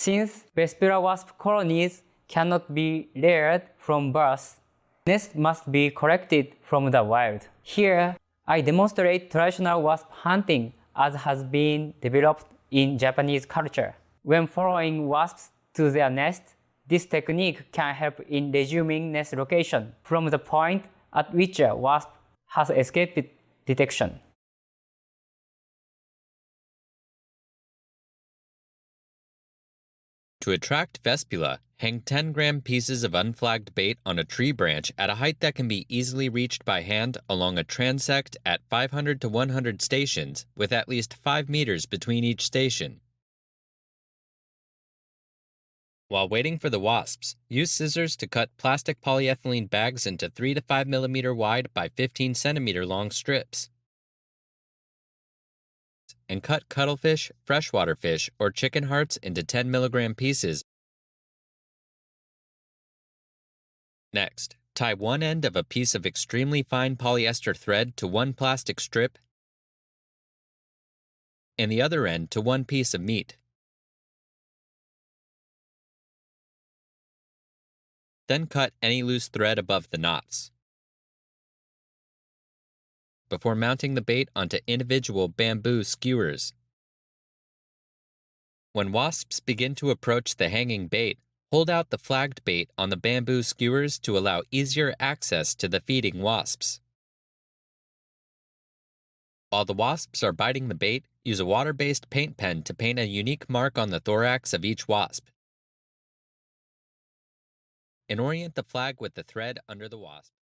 Since Vespula wasp colonies cannot be reared from birth, nests must be collected from the wild. Here, I demonstrate traditional wasp hunting as has been developed in Japanese culture. When following wasps to their nest, this technique can help in resuming nest location from the point at which a wasp has escaped detection. To attract Vespula, hang 10-gram pieces of unflagged bait on a tree branch at a height that can be easily reached by hand along a transect at 500 to 100 stations, with at least 5 meters between each station. While waiting for the wasps, use scissors to cut plastic polyethylene bags into 3 to 5 millimeter wide by 15 centimeter long strips. And cut cuttlefish, freshwater fish, or chicken hearts into 10 milligram pieces. Next, tie one end of a piece of extremely fine polyester thread to one plastic strip and the other end to one piece of meat. Then cut any loose thread above the knots. Before mounting the bait onto individual bamboo skewers. When wasps begin to approach the hanging bait, hold out the flagged bait on the bamboo skewers to allow easier access to the feeding wasps. While the wasps are biting the bait, use a water-based paint pen to paint a unique mark on the thorax of each wasp. And orient the flag with the thread under the wasp.